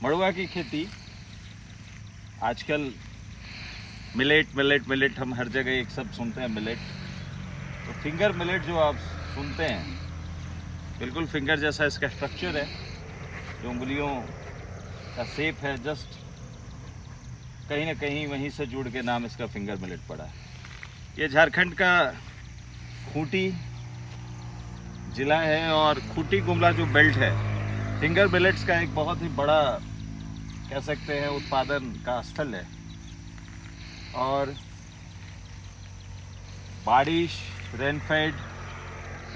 मड़ुआ की खेती आजकल मिलेट मिलेट मिलेट हम हर जगह एक सब सुनते हैं मिलेट। तो फिंगर मिलेट जो आप सुनते हैं, बिल्कुल फिंगर जैसा इसका स्ट्रक्चर है, जो उंगलियों का शेप है, जस्ट कहीं ना कहीं वहीं से जुड़ के नाम इसका फिंगर मिलेट पड़ा है। ये झारखंड का खूंटी जिला है और खूंटी गुमला जो बेल्ट है, फिंगर मिलेट्स का एक बहुत ही बड़ा कह सकते हैं उत्पादन का स्थल है। और बारिश, रेनफेड,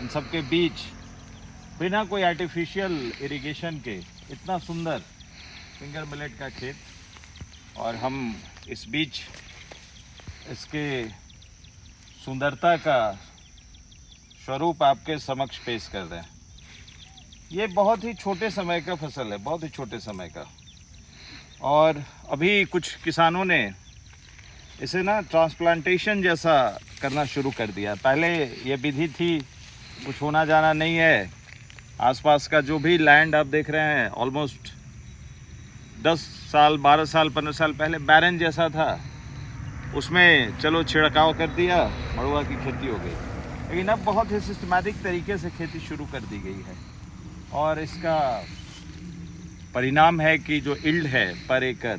इन सब के बीच बिना कोई आर्टिफिशियल इरिगेशन के इतना सुंदर फिंगर मिलेट का खेत, और हम इस बीच इसके सुंदरता का स्वरूप आपके समक्ष पेश कर रहे हैं। ये बहुत ही छोटे समय का फसल है, बहुत ही छोटे समय का, और अभी कुछ किसानों ने इसे ना ट्रांसप्लांटेशन जैसा करना शुरू कर दिया। पहले ये विधि थी, कुछ होना जाना नहीं है, आसपास का जो भी लैंड आप देख रहे हैं ऑलमोस्ट 10 साल 12 साल 15 साल पहले बैरन जैसा था, उसमें चलो छिड़काव कर दिया, मड़ुआ की खेती हो गई। लेकिन अब बहुत ही सिस्टमैटिक तरीके से खेती शुरू कर दी गई है, और इसका परिणाम है कि जो यील्ड है पर एकड़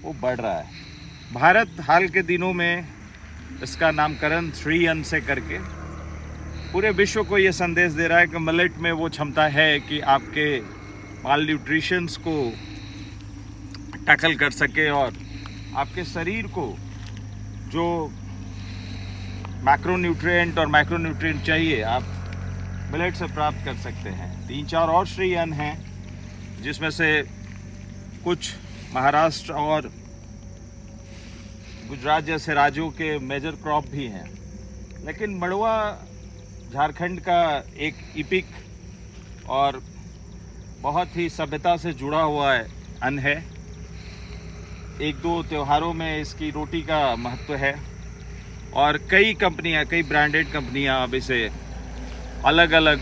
वो बढ़ रहा है। भारत हाल के दिनों में इसका नामकरण 3N से करके पूरे विश्व को ये संदेश दे रहा है कि मिलेट में वो क्षमता है कि आपके माल न्यूट्रिशंस को टैकल कर सके और आपके शरीर को जो मैक्रोन्यूट्रिएंट और माइक्रोन्यूट्रिएंट चाहिए आप मिलेट से प्राप्त कर सकते हैं। 3-4 और 3N हैं, जिसमें से कुछ महाराष्ट्र और गुजरात जैसे राज्यों के मेजर क्रॉप भी हैं। लेकिन मड़ुआ झारखंड का एक इपिक और बहुत ही सभ्यता से जुड़ा हुआ अन्न है। 1-2 त्योहारों में इसकी रोटी का महत्व है, और कई कंपनियां, कई ब्रांडेड कंपनियां अब इसे अलग अलग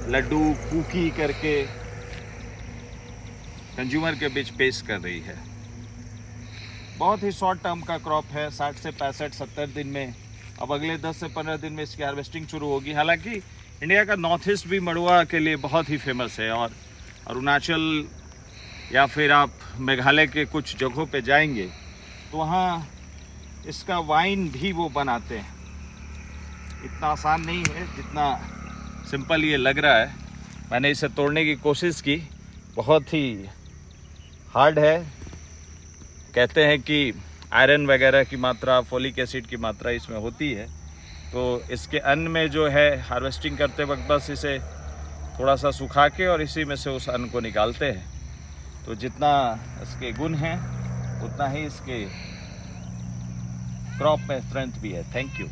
लड्डू, कुकी करके कंज्यूमर के बीच पेश कर रही है। बहुत ही शॉर्ट टर्म का क्रॉप है, 60 से 65-70 दिन में। अब अगले 10 से 15 दिन में इसकी हार्वेस्टिंग शुरू होगी। हालांकि इंडिया का नॉर्थ ईस्ट भी मड़ुआ के लिए बहुत ही फेमस है, और अरुणाचल या फिर आप मेघालय के कुछ जगहों पे जाएंगे तो वहाँ इसका वाइन भी वो बनाते हैं। इतना आसान नहीं है जितना सिंपल ये लग रहा है। मैंने इसे तोड़ने की कोशिश की, बहुत ही हार्ड है। कहते हैं कि आयरन वगैरह की मात्रा, फोलिक एसिड की मात्रा इसमें होती है, तो इसके अन्न में जो है हार्वेस्टिंग करते वक्त बस इसे थोड़ा सा सुखा के और इसी में से उस अन्न को निकालते हैं। तो जितना इसके गुण हैं उतना ही इसके क्रॉप में स्ट्रेंथ भी है। Thank you.